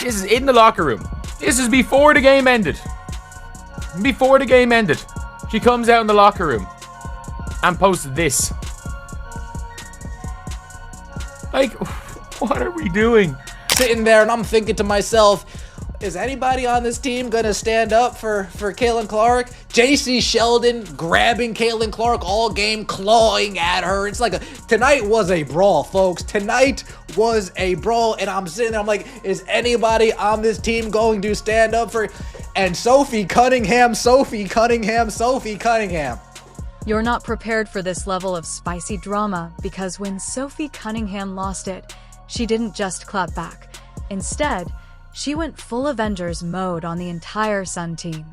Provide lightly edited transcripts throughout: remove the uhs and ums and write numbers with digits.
This is in the locker room. This is before the game ended. Before the game ended. She comes out in the locker room and posts this. Like, what are we doing? Sitting there and I'm thinking to myself, is anybody on this team gonna stand up for Caitlin Clark? JC Sheldon grabbing Caitlin Clark all game, clawing at her. It's like tonight was a brawl, folks. Tonight was a brawl, and I'm sitting there, I'm like, is anybody on this team going to stand up for? And Sophie Cunningham. You're not prepared for this level of spicy drama because when Sophie Cunningham lost it, she didn't just clap back. Instead, she went full Avengers mode on the entire Sun team.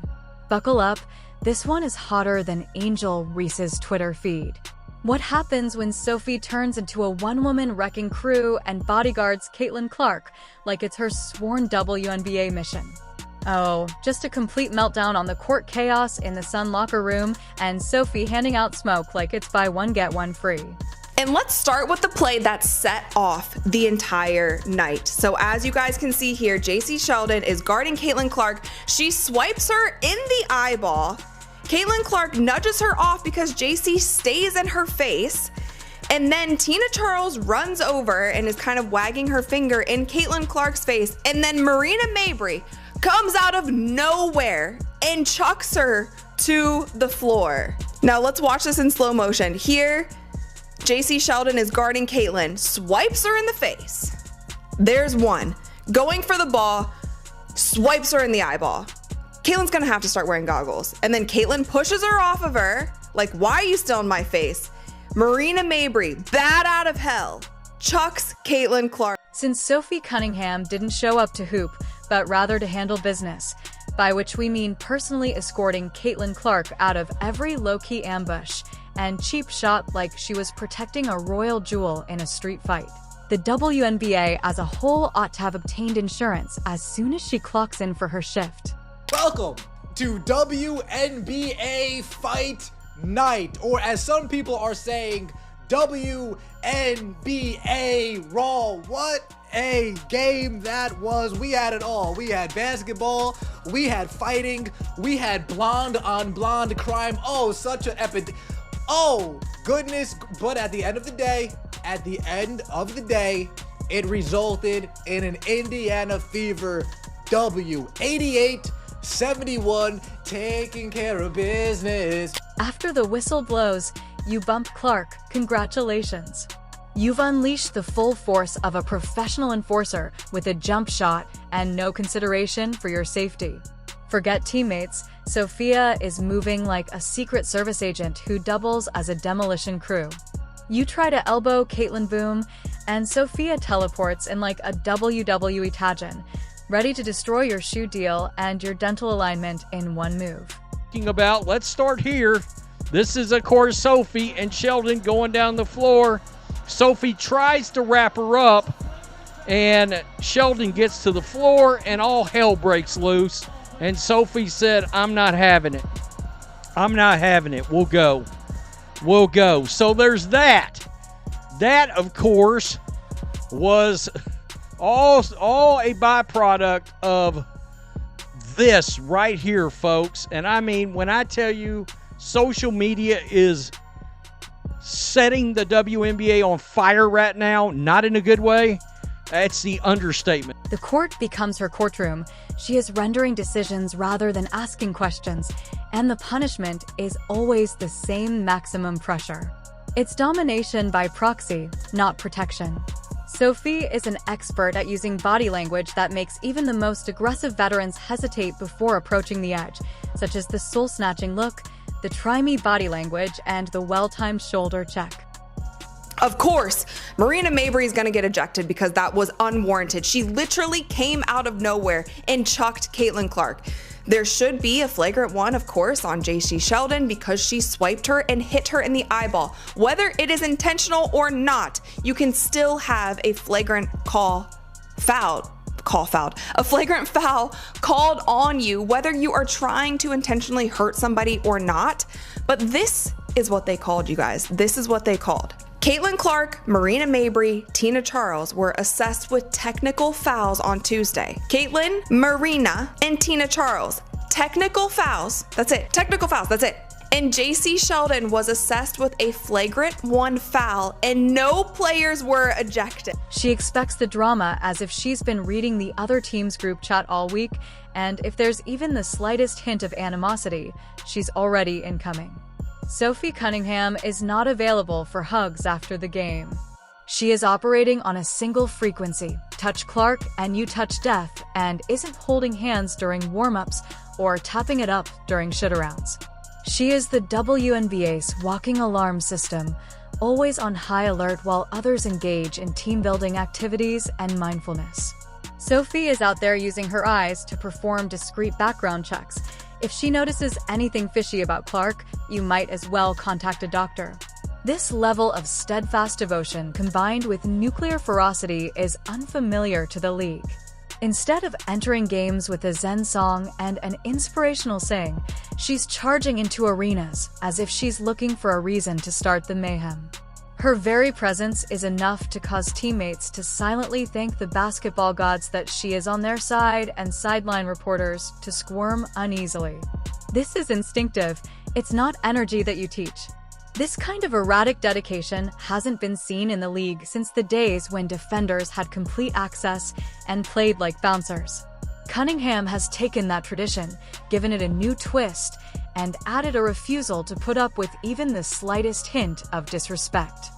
Buckle up, this one is hotter than Angel Reese's Twitter feed. What happens when Sophie turns into a one-woman wrecking crew and bodyguards Caitlin Clark like it's her sworn WNBA mission? Oh, just a complete meltdown on the court, chaos in the Sun locker room, and Sophie handing out smoke like it's buy one get one free. And let's start with the play that set off the entire night. So as you guys can see here, JC Sheldon is guarding Caitlin Clark. She swipes her in the eyeball. Caitlin Clark nudges her off because JC stays in her face. And then Tina Charles runs over and is kind of wagging her finger in Caitlin Clark's face. And then Marina Mabrey comes out of nowhere and chucks her to the floor. Now let's watch this in slow motion. Here, JC Sheldon is guarding Caitlin, swipes her in the face. There's one. Going for the ball, swipes her in the eyeball. Caitlin's gonna have to start wearing goggles. And then Caitlin pushes her off of her, like, why are you still in my face? Marina Mabrey, bat out of hell, chucks Caitlin Clark. Since Sophie Cunningham didn't show up to hoop, but rather to handle business, by which we mean personally escorting Caitlin Clark out of every low-key ambush, and cheap shot like she was protecting a royal jewel in a street fight. The WNBA as a whole ought to have obtained insurance as soon as she clocks in for her shift. Welcome to WNBA Fight Night, or as some people are saying, WNBA Raw. What a game that was. We had it all. We had basketball, we had fighting, we had blonde on blonde crime. Oh, such an epic. Oh, goodness. But at the end of the day, it resulted in an Indiana Fever W. 88-71, taking care of business. After the whistle blows, you bump Clark. Congratulations. You've unleashed the full force of a professional enforcer with a jump shot and no consideration for your safety. Forget teammates, Sophia is moving like a Secret Service agent who doubles as a demolition crew. You try to elbow Caitlin Boom, and Sophia teleports in like a WWE Tajin, ready to destroy your shoe deal and your dental alignment in one move. Let's start here. This is, of course, Sophie and Sheldon going down the floor. Sophie tries to wrap her up, and Sheldon gets to the floor, and all hell breaks loose. And Sophie said, I'm not having it. I'm not having it. We'll go. We'll go. So there's that. That, of course, was all a byproduct of this right here, folks. And I mean, when I tell you social media is setting the WNBA on fire right now, not in a good way, that's the understatement. The court becomes her courtroom. She is rendering decisions rather than asking questions, and the punishment is always the same: maximum pressure. It's domination by proxy, not protection. Sophie is an expert at using body language that makes even the most aggressive veterans hesitate before approaching the edge, such as the soul-snatching look, the try me body language, and the well-timed shoulder check. Of course, Marina Mabrey is going to get ejected because that was unwarranted. She literally came out of nowhere and chucked Caitlin Clark. There should be a flagrant one, of course, on JC Sheldon because she swiped her and hit her in the eyeball. Whether it is intentional or not, you can still have a flagrant a flagrant foul called on you, whether you are trying to intentionally hurt somebody or not. But this is what they called, you guys. This is what they called. Caitlin Clark, Marina Mabrey, Tina Charles were assessed with technical fouls on Tuesday. Caitlin, Marina, and Tina Charles. Technical fouls. That's it. Technical fouls. That's it. And JC Sheldon was assessed with a flagrant 1 foul, and no players were ejected. She expects the drama as if she's been reading the other team's group chat all week, and if there's even the slightest hint of animosity, she's already incoming. Sophie Cunningham is not available for hugs after the game. She is operating on a single frequency, touch Clark and you touch death, and isn't holding hands during warm-ups or tapping it up during shoot-arounds. She is the WNBA's walking alarm system, always on high alert while others engage in team-building activities and mindfulness. Sophie is out there using her eyes to perform discreet background checks. If she notices anything fishy about Clark, you might as well contact a doctor. This level of steadfast devotion combined with nuclear ferocity is unfamiliar to the league. Instead of entering games with a Zen song and an inspirational saying, she's charging into arenas as if she's looking for a reason to start the mayhem. Her very presence is enough to cause teammates to silently thank the basketball gods that she is on their side and sideline reporters to squirm uneasily. This is instinctive. It's not energy that you teach. This kind of erratic dedication hasn't been seen in the league since the days when defenders had complete access and played like bouncers. Cunningham has taken that tradition, given it a new twist, and added a refusal to put up with even the slightest hint of disrespect.